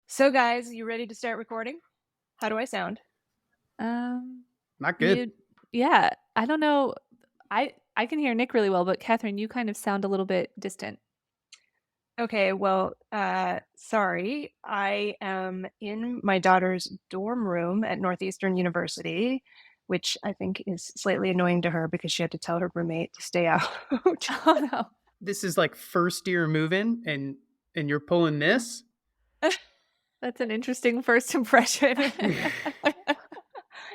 So, guys, you ready to start recording? How do I sound? Um, Not good. you yeah, I don't know. I can hear Nick really well, but Catherine, you kind of sound a little bit distant. Okay, well, sorry. I am in my daughter's dorm room at Northeastern University, which I think is slightly annoying to her because she had to tell her roommate to stay out. Oh no. This is like first year moving and you're pulling this? That's an interesting first impression.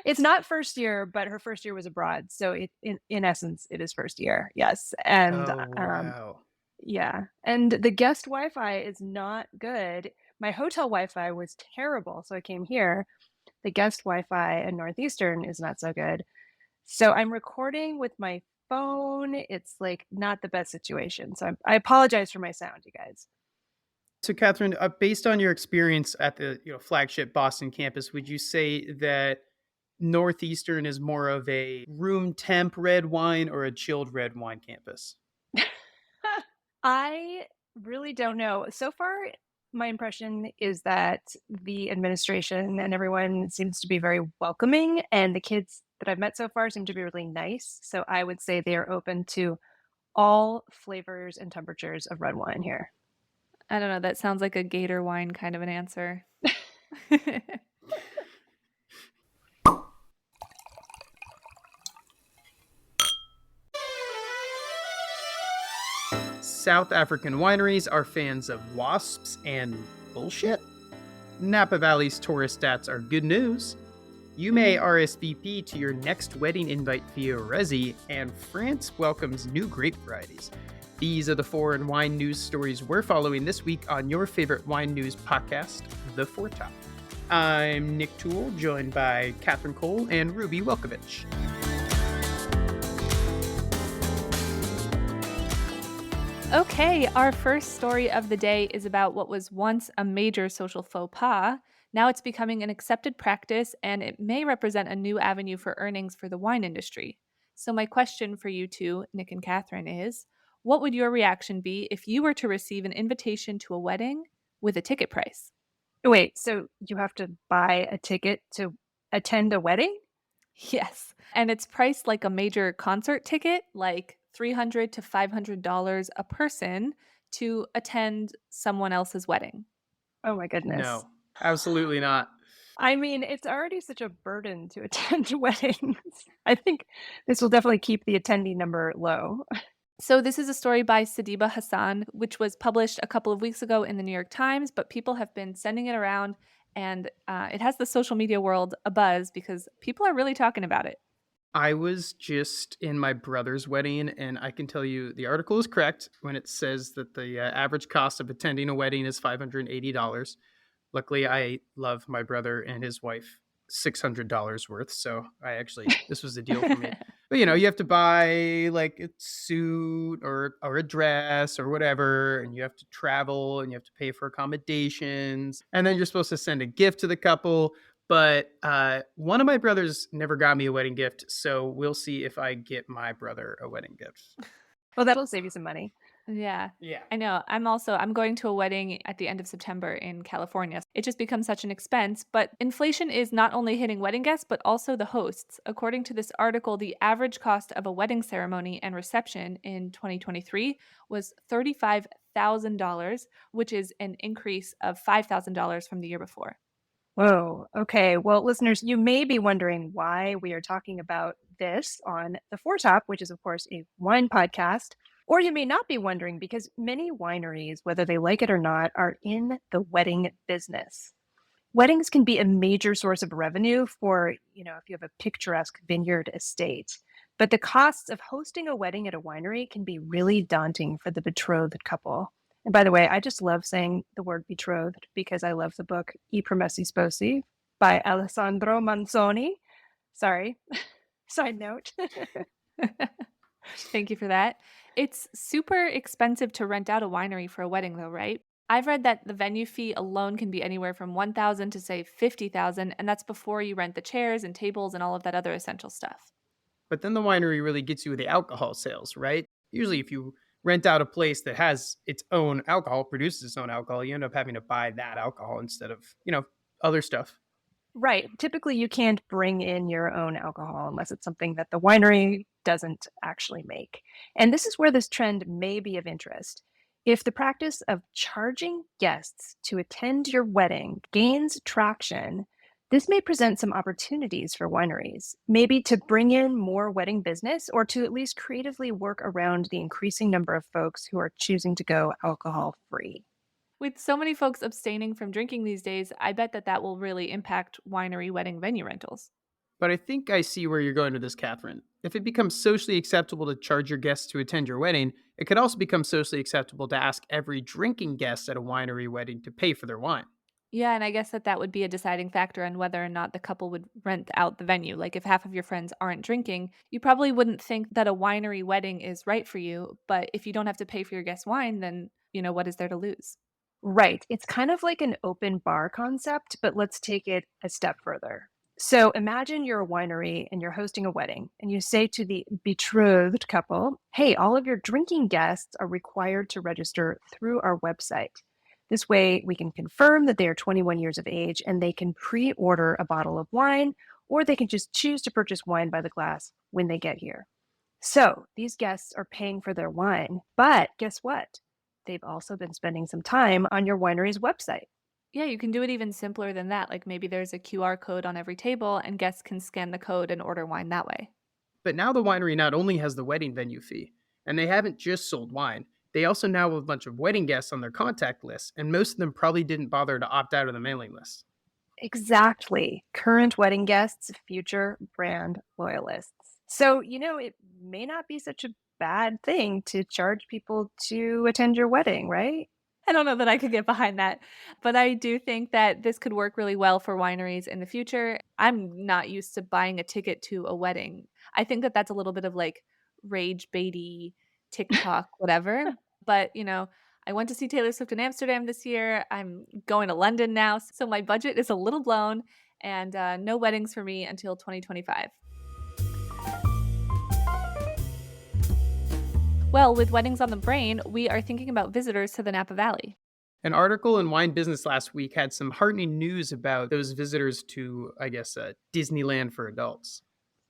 It's not first year, but her first year was abroad, so in essence it is first year. Yes, and Oh, wow. yeah, and the guest Wi-Fi is not good. My hotel Wi-Fi was terrible, so I came here. The guest Wi-Fi in Northeastern is not so good. So I'm recording with my phone. It's like not the best situation. So I apologize for my sound, you guys. So, Catherine, based on your experience at the flagship Boston campus, would you say that Northeastern is more of a room temp red wine or a chilled red wine campus? I really don't know. So far, my impression is that the administration and everyone seems to be very welcoming, and the kids that I've met so far seem to be really nice. So I would say they are open to all flavors and temperatures of red wine here. I don't know, that sounds like a gator wine kind of an answer. South African wineries are fans of wasps and bullshit. Napa Valley's tourist stats are good news. You may RSVP to your next wedding invite via Resy, and France welcomes new grape varieties. These are the foreign wine news stories we're following this week on your favorite wine news podcast, The Four Top. I'm Nick Toole, joined by Catherine Cole and Ruby Welkovich. Okay, our first story of the day is about what was once a major social faux pas. Now it's becoming an accepted practice, and it may represent a new avenue for earnings for the wine industry. So, my question for you two, Nick and Catherine, is what would your reaction be if you were to receive an invitation to a wedding with a ticket price? Wait, so you have to buy a ticket to attend a wedding? Yes. And it's priced like a major concert ticket, like $300 to $500 a person to attend someone else's wedding. Oh my goodness. No, absolutely not. I mean, it's already such a burden to attend weddings. I think this will definitely keep the attendee number low. So, this is a story by Sadiba Hassan, which was published a couple of weeks ago in the New York Times, but people have been sending it around and it has the social media world abuzz because people are really talking about it. I was just in my brother's wedding, and I can tell you the article is correct when it says that the average cost of attending a wedding is $580. Luckily, I love my brother and his wife $600 worth. So this was a deal for me. But you have to buy like a suit or a dress or whatever, and you have to travel and you have to pay for accommodations. And then you're supposed to send a gift to the couple. But one of my brothers never got me a wedding gift. So we'll see if I get my brother a wedding gift. Well, that'll save you some money. Yeah. Yeah. I know. I'm going to a wedding at the end of September in California. It just becomes such an expense, but inflation is not only hitting wedding guests but also the hosts. According to this article, the average cost of a wedding ceremony and reception in 2023 was $35,000, which is an increase of $5,000 from the year before. Whoa. Okay. Well, listeners, you may be wondering why we are talking about this on The Four Top, which is, of course, a wine podcast. Or you may not be wondering because many wineries, whether they like it or not, are in the wedding business. Weddings can be a major source of revenue for, if you have a picturesque vineyard estate. But the costs of hosting a wedding at a winery can be really daunting for the betrothed couple. And by the way, I just love saying the word betrothed because I love the book I Promessi Sposi by Alessandro Manzoni. Sorry, side note. Thank you for that. It's super expensive to rent out a winery for a wedding though, right? I've read that the venue fee alone can be anywhere from 1,000 to say 50,000, and that's before you rent the chairs and tables and all of that other essential stuff. But then the winery really gets you with the alcohol sales, right? Usually, if you rent out a place that has its own alcohol, produces its own alcohol, you end up having to buy that alcohol instead of, other stuff. Right. Typically, you can't bring in your own alcohol unless it's something that the winery doesn't actually make. And this is where this trend may be of interest. If the practice of charging guests to attend your wedding gains traction, this may present some opportunities for wineries, maybe to bring in more wedding business or to at least creatively work around the increasing number of folks who are choosing to go alcohol free. With so many folks abstaining from drinking these days, I bet that will really impact winery wedding venue rentals. But I think I see where you're going with this, Catherine. If it becomes socially acceptable to charge your guests to attend your wedding, it could also become socially acceptable to ask every drinking guest at a winery wedding to pay for their wine. Yeah, and I guess that would be a deciding factor on whether or not the couple would rent out the venue. Like if half of your friends aren't drinking, you probably wouldn't think that a winery wedding is right for you. But if you don't have to pay for your guest wine, then, what is there to lose? Right. It's kind of like an open bar concept, but let's take it a step further. So imagine you're a winery and you're hosting a wedding, and you say to the betrothed couple, hey, all of your drinking guests are required to register through our website. This way, we can confirm that they are 21 years of age and they can pre order a bottle of wine, or they can just choose to purchase wine by the glass when they get here. So these guests are paying for their wine, but guess what? They've also been spending some time on your winery's website. Yeah, you can do it even simpler than that. Like maybe there's a QR code on every table and guests can scan the code and order wine that way. But now the winery not only has the wedding venue fee, and they haven't just sold wine, they also now have a bunch of wedding guests on their contact list, and most of them probably didn't bother to opt out of the mailing list. Exactly. Current wedding guests, future brand loyalists. So, it may not be such a bad thing to charge people to attend your wedding, right? I don't know that I could get behind that, but I do think that this could work really well for wineries in the future. I'm not used to buying a ticket to a wedding. I think that that's a little bit of like rage baity, TikTok, whatever. But, I went to see Taylor Swift in Amsterdam this year. I'm going to London now. So my budget is a little blown and no weddings for me until 2025. Well, with weddings on the brain, we are thinking about visitors to the Napa Valley. An article in Wine Business last week had some heartening news about those visitors to, Disneyland for adults.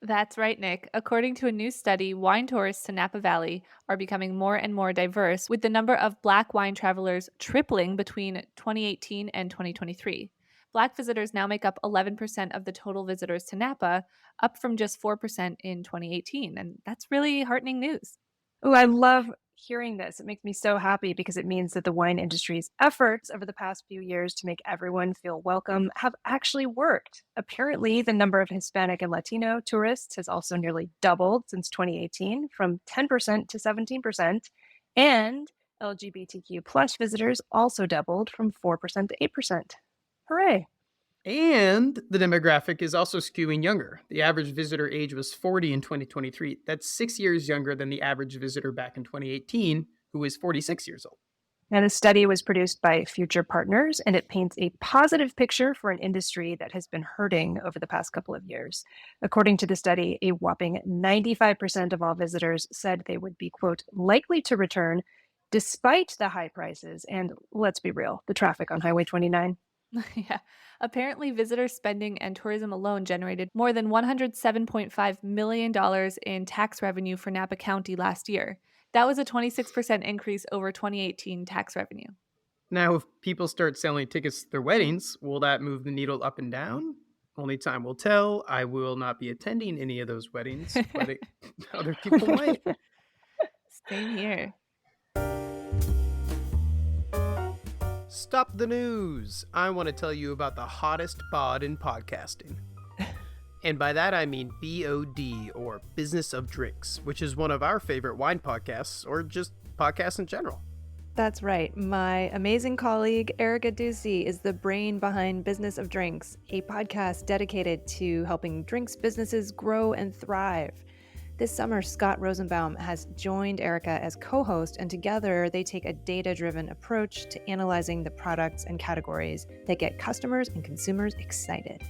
That's right, Nick. According to a new study, wine tourists to Napa Valley are becoming more and more diverse, with the number of Black wine travelers tripling between 2018 and 2023. Black visitors now make up 11% of the total visitors to Napa, up from just 4% in 2018. And that's really heartening news. Oh, I love hearing this. It makes me so happy because it means that the wine industry's efforts over the past few years to make everyone feel welcome have actually worked. Apparently, the number of Hispanic and Latino tourists has also nearly doubled since 2018, from 10% to 17%, and LGBTQ plus visitors also doubled from 4% to 8%. Hooray! And the demographic is also skewing younger. The average visitor age was 40 in 2023. That's 6 years younger than the average visitor back in 2018, who was 46 years old. Now, the study was produced by Future Partners, and it paints a positive picture for an industry that has been hurting over the past couple of years. According to the study, a whopping 95% of all visitors said they would be, quote, likely to return despite the high prices and, let's be real, the traffic on Highway 29. Yeah. Apparently, visitor spending and tourism alone generated more than $107.5 million in tax revenue for Napa County last year. That was a 26% increase over 2018 tax revenue. Now, if people start selling tickets to their weddings, will that move the needle up and down? Only time will tell. I will not be attending any of those weddings, but other people might. Same here. Stop the news. I want to tell you about the hottest bod in podcasting. And by that I mean BOD, or Business of Drinks, which is one of our favorite wine podcasts, or just podcasts in general. That's right. My amazing colleague, Erica Ducey, is the brain behind Business of Drinks, a podcast dedicated to helping drinks businesses grow and thrive. This summer, Scott Rosenbaum has joined Erica as co-host, and together they take a data-driven approach to analyzing the products and categories that get customers and consumers excited.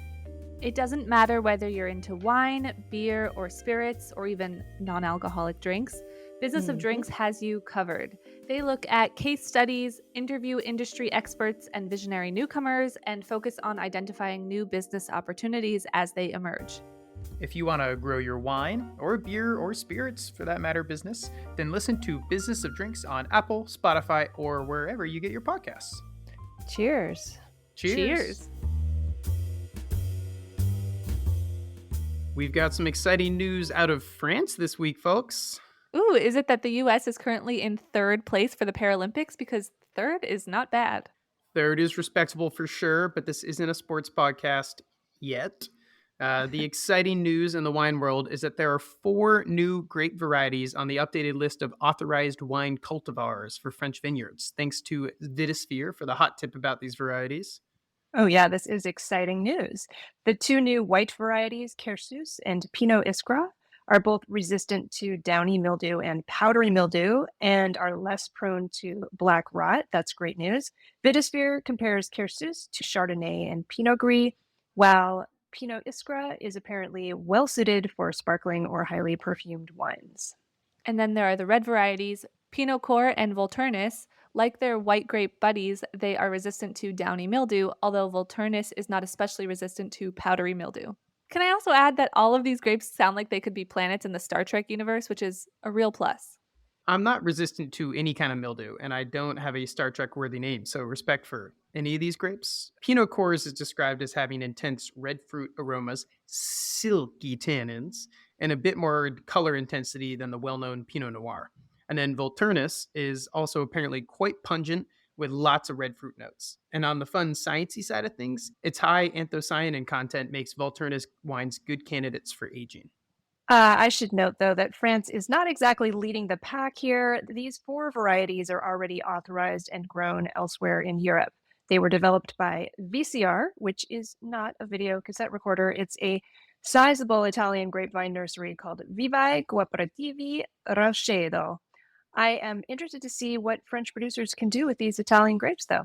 It doesn't matter whether you're into wine, beer, or spirits, or even non-alcoholic drinks. Business of Drinks has you covered. They look at case studies, interview industry experts and visionary newcomers, and focus on identifying new business opportunities as they emerge. If you want to grow your wine, or beer, or spirits for that matter business, then listen to Business of Drinks on Apple, Spotify, or wherever you get your podcasts. Cheers. Cheers. We've got some exciting news out of France this week, folks. Ooh, is it that the US is currently in third place for the Paralympics? Because third is not bad. Third is respectable for sure, but this isn't a sports podcast yet. The exciting news in the wine world is that there are 4 new grape varieties on the updated list of authorized wine cultivars for French vineyards, thanks to Vidisphere for the hot tip about these varieties. Oh, yeah, this is exciting news. The 2 new white varieties, Kersus and Pinot Iskra, are both resistant to downy mildew and powdery mildew and are less prone to black rot. That's great news. Vidisphere compares Kersus to Chardonnay and Pinot Gris, while Pinot Iskra is apparently well suited for sparkling or highly perfumed wines. And then there are the red varieties, Pinot Cor and Volturnus. Like their white grape buddies, they are resistant to downy mildew, although Volturnus is not especially resistant to powdery mildew. Can I also add that all of these grapes sound like they could be planets in the Star Trek universe, which is a real plus. I'm not resistant to any kind of mildew, and I don't have a Star Trek worthy name, so respect for any of these grapes. Pinot Cours is described as having intense red fruit aromas, silky tannins, and a bit more color intensity than the well-known Pinot Noir. And then Volturnus is also apparently quite pungent with lots of red fruit notes. And on the fun sciencey side of things, its high anthocyanin content makes Volturnus wines good candidates for aging. I should note, though, that France is not exactly leading the pack here. These 4 varieties are already authorized and grown elsewhere in Europe. They were developed by VCR, which is not a video cassette recorder. It's a sizable Italian grapevine nursery called Vivae Cooperativi Rochedo. I am interested to see what French producers can do with these Italian grapes, though.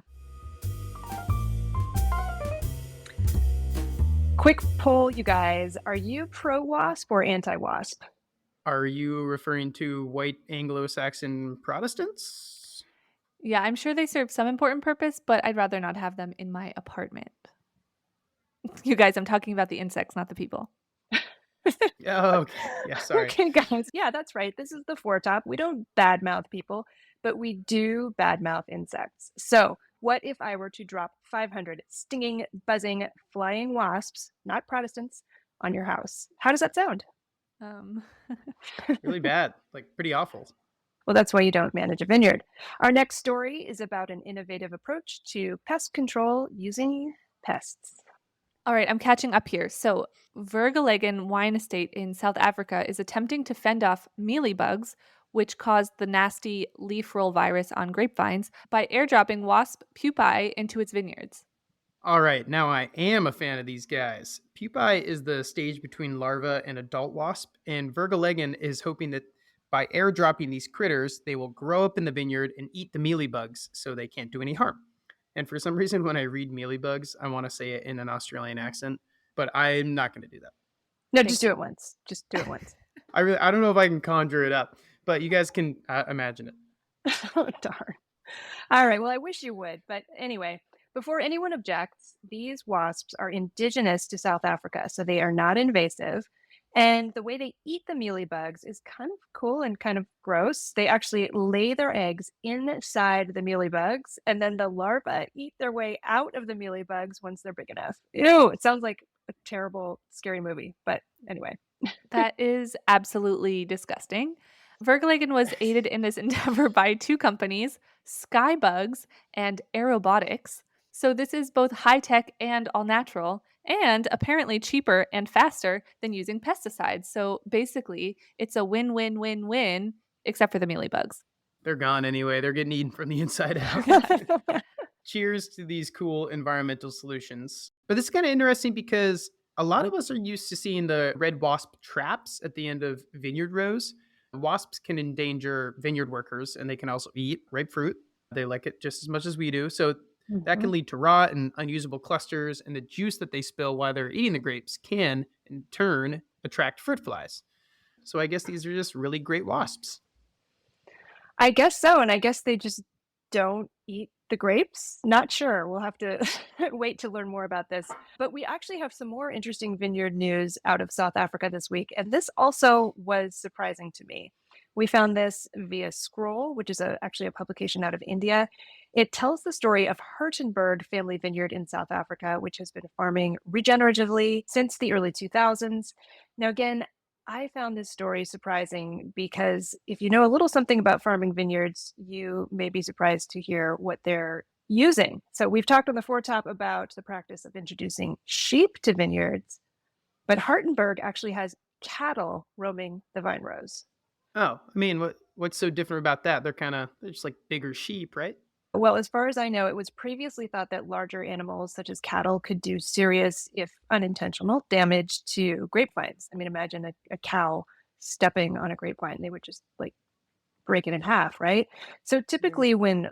Quick poll, you guys. Are you pro-WASP or anti-WASP? Are you referring to white Anglo-Saxon Protestants? Yeah, I'm sure they serve some important purpose, but I'd rather not have them in my apartment. You guys, I'm talking about the insects, not the people. Yeah, okay. Yeah, sorry. Okay, guys. Yeah, that's right. This is the foretop. We don't badmouth people, but we do badmouth insects. So, what if I were to drop 500 stinging, buzzing, flying wasps, not Protestants, on your house? How does that sound? Really bad. Like, pretty awful. Well, that's why you don't manage a vineyard. Our next story is about an innovative approach to pest control using pests. All right, I'm catching up here. So, Vergelegen Wine Estate in South Africa is attempting to fend off mealybugs, which caused the nasty leaf roll virus on grapevines, by airdropping wasp pupae into its vineyards. All right, now I am a fan of these guys. Pupae is the stage between larva and adult wasp, and Vergelegen is hoping that by airdropping these critters, they will grow up in the vineyard and eat the mealybugs so they can't do any harm. And for some reason, when I read mealybugs, I want to say it in an Australian accent, but I'm not going to do that. No, just do it once. Just do it once. I don't know if I can conjure it up, but you guys can imagine it. Oh, darn. All right. Well, I wish you would. But anyway, before anyone objects, these wasps are indigenous to South Africa, so they are not invasive. And the way they eat the mealybugs is kind of cool and kind of gross. They actually lay their eggs inside the mealybugs, and then the larvae eat their way out of the mealybugs once they're big enough. Ew, it sounds like a terrible, scary movie. But anyway. That is absolutely disgusting. Vergelegen was aided in this endeavor by 2 companies, Skybugs and Aerobotics. So this is both high-tech and all-natural, and apparently cheaper and faster than using pesticides. So basically, it's a win-win-win-win, except for the mealybugs. They're gone anyway. They're getting eaten from the inside out. Cheers to these cool environmental solutions. But this is kind of interesting because a lot of us are used to seeing the red wasp traps at the end of vineyard rows. Wasps can endanger vineyard workers, and they can also eat ripe fruit. They like it just as much as we do. So that can lead to rot and unusable clusters, and the juice that they spill while they're eating the grapes can, in turn, attract fruit flies. So I guess these are just really great wasps. I guess so, and I guess they just don't eat the grapes? Not sure. We'll have to wait to learn more about this. But we actually have some more interesting vineyard news out of South Africa this week, and this also was surprising to me. We found this via Scroll, which is actually a publication out of India. It tells the story of Hertenberg Family Vineyard in South Africa, which has been farming regeneratively since the early 2000s. Now, again, I found this story surprising because if you know a little something about farming vineyards, you may be surprised to hear what they're using. So we've talked on the foretop about the practice of introducing sheep to vineyards, but Hartenberg actually has cattle roaming the vine rows. Oh, I mean, what's so different about that? They're just like bigger sheep, right? Well, as far as I know, it was previously thought that larger animals such as cattle could do serious, if unintentional, damage to grapevines. I mean, imagine a cow stepping on a grapevine. They would just like break it in half, right? So Yeah. typically when,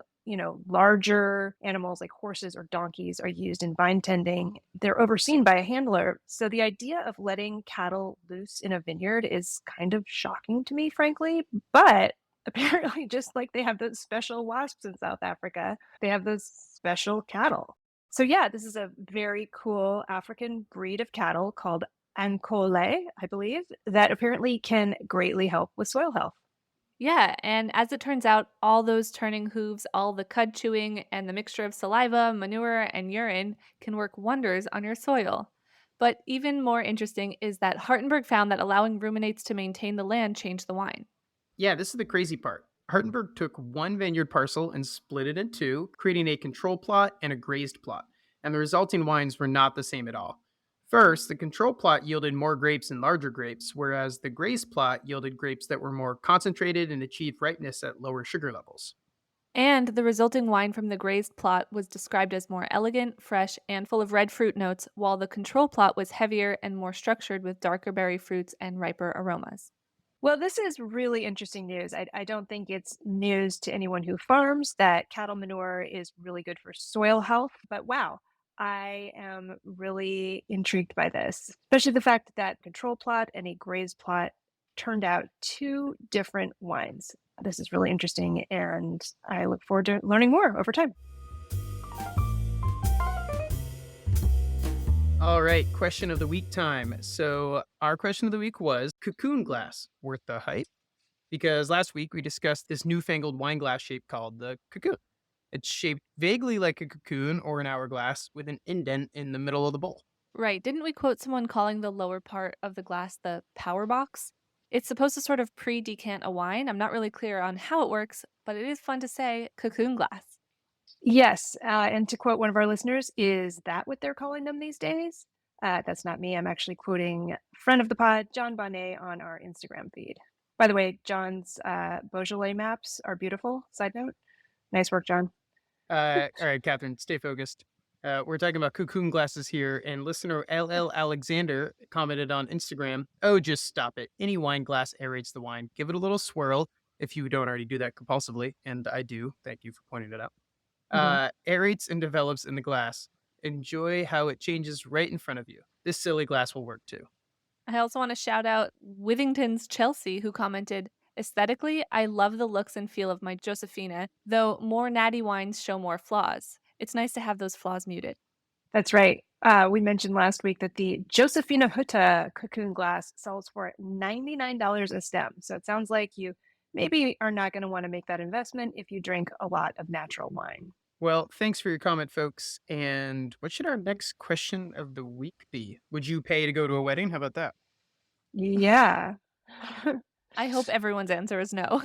larger animals like horses or donkeys are used in vine tending, they're overseen by a handler. So the idea of letting cattle loose in a vineyard is kind of shocking to me, frankly. But apparently, just like they have those special wasps in South Africa, they have those special cattle. So yeah, this is a very cool African breed of cattle called Ankole, I believe, that apparently can greatly help with soil health. Yeah, and as it turns out, all those turning hooves, all the cud chewing, and the mixture of saliva, manure, and urine can work wonders on your soil. But even more interesting is that Hartenberg found that allowing ruminates to maintain the land changed the wine. Yeah, this is the crazy part. Hartenberg took one vineyard parcel and split it in two, creating a control plot and a grazed plot, and the resulting wines were not the same at all. First, the control plot yielded more grapes and larger grapes, whereas the grazed plot yielded grapes that were more concentrated and achieved ripeness at lower sugar levels. And the resulting wine from the grazed plot was described as more elegant, fresh, and full of red fruit notes, while the control plot was heavier and more structured with darker berry fruits and riper aromas. Well, this is really interesting news. I don't think it's news to anyone who farms that cattle manure is really good for soil health, but wow, I am really intrigued by this, especially the fact that control plot and a grazed plot turned out two different wines. This is really interesting, and I look forward to learning more over time. All right, question of the week time. So, our question of the week was cocoon glass worth the hype? Because last week we discussed this newfangled wine glass shape called the cocoon. It's shaped vaguely like a cocoon or an hourglass with an indent in the middle of the bowl. Right. Didn't we quote someone calling the lower part of the glass the power box? It's supposed to sort of pre decant a wine. I'm not really clear on how it works, but it is fun to say cocoon glass. Yes, and to quote one of our listeners, is that what they're calling them these days? That's not me. I'm actually quoting friend of the pod, John Bonnet, on our Instagram feed. By the way, John's Beaujolais maps are beautiful. Side note, nice work, John. All right, Catherine, stay focused. We're talking about cocoon glasses here, and listener LL Alexander commented on Instagram, "Oh, just stop it. Any wine glass aerates the wine. Give it a little swirl if you don't already do that compulsively." And I do. Thank you for pointing it out. Mhm. Aerates and develops in the glass. Enjoy how it changes right in front of you. This silly glass will work too. I also want to shout out Withington's Chelsea, who commented, aesthetically, I love the looks and feel of my Josefina, though more natty wines show more flaws. It's nice to have those flaws muted. That's right. We mentioned last week that the Josefina Hütte cocoon glass sells for $99 a stem. So it sounds like you maybe are not going to want to make that investment if you drink a lot of natural wine. Well, thanks for your comment, folks. And what should our next question of the week be? Would you pay to go to a wedding? How about that? Yeah. I hope everyone's answer is no.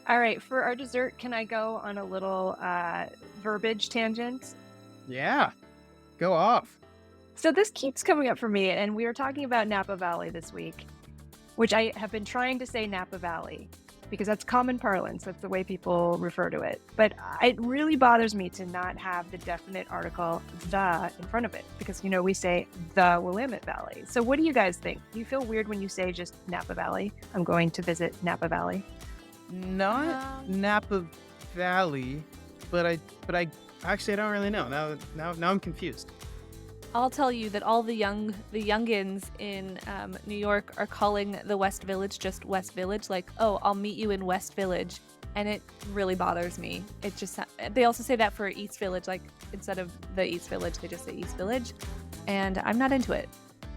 All right, for our dessert, can I go on a little verbiage tangent? Yeah, go off. So this keeps coming up for me, and we were talking about Napa Valley this week, which I have been trying to say Napa Valley because that's common parlance. That's the way people refer to it. But it really bothers me to not have the definite article the in front of it because, we say the Willamette Valley. So what do you guys think? Do you feel weird when you say just Napa Valley? I'm going to visit Napa Valley. Not Napa Valley, but I actually I don't really know. Now I'm confused. I'll tell you that all the youngins in New York are calling the West Village just West Village. Like, oh, I'll meet you in West Village, and it really bothers me. It just they also say that for East Village. Like instead of the East Village, they just say East Village, and I'm not into it.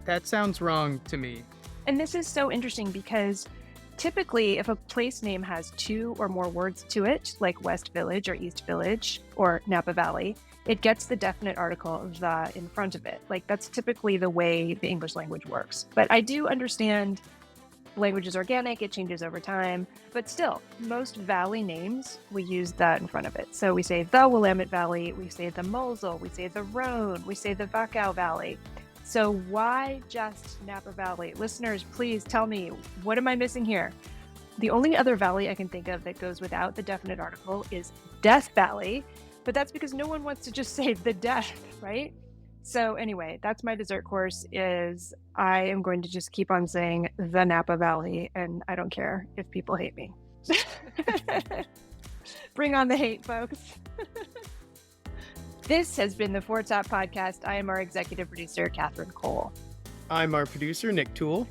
That sounds wrong to me. And this is so interesting because typically, if a place name has 2 or more words to it, like West Village or East Village or Napa Valley, it gets the definite article the in front of it. Like that's typically the way the English language works. But I do understand language is organic, it changes over time. But still, most valley names, we use the in front of it. So we say the Willamette Valley, we say the Mosel, we say the Rhone, we say the Wachau Valley. So why just Napa Valley? Listeners, please tell me, what am I missing here? The only other valley I can think of that goes without the definite article is Death Valley, but that's because no one wants to just say the death, right? So anyway, that's my dessert course is I am going to just keep on saying the Napa Valley, and I don't care if people hate me. Bring on the hate, folks. This has been the Four Top Podcast. I am our executive producer, Catherine Cole. I'm our producer, Nick Toole.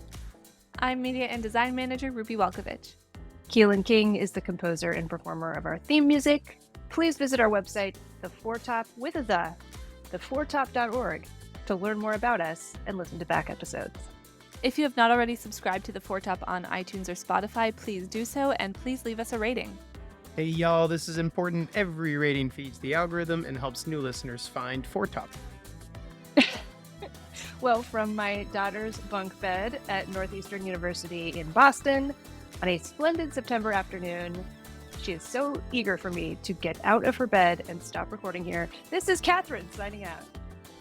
I'm media and design manager Ruby Walkovich. Keelan King is the composer and performer of our theme music. Please visit our website, thefourtop.org, to learn more about us and listen to back episodes. If you have not already subscribed to the Four Top on iTunes or Spotify, please do so, and please leave us a rating. Hey y'all, this is important. Every rating feeds the algorithm and helps new listeners find Four Top. Well, from my daughter's bunk bed at Northeastern University in Boston on a splendid September afternoon, she is so eager for me to get out of her bed and stop recording here. This is Catherine signing out.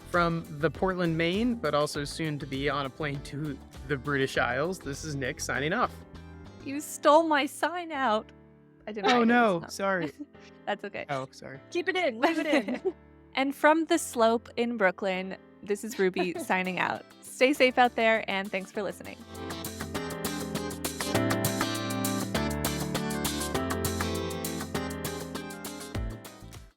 From the Portland, Maine, but also soon to be on a plane to the British Isles, this is Nick signing off. You stole my sign out. I didn't. Oh write it, no, so. sorry. That's okay. Oh, sorry. Keep it in, leave it in. And from the slope in Brooklyn, this is Ruby signing out. Stay safe out there, and thanks for listening.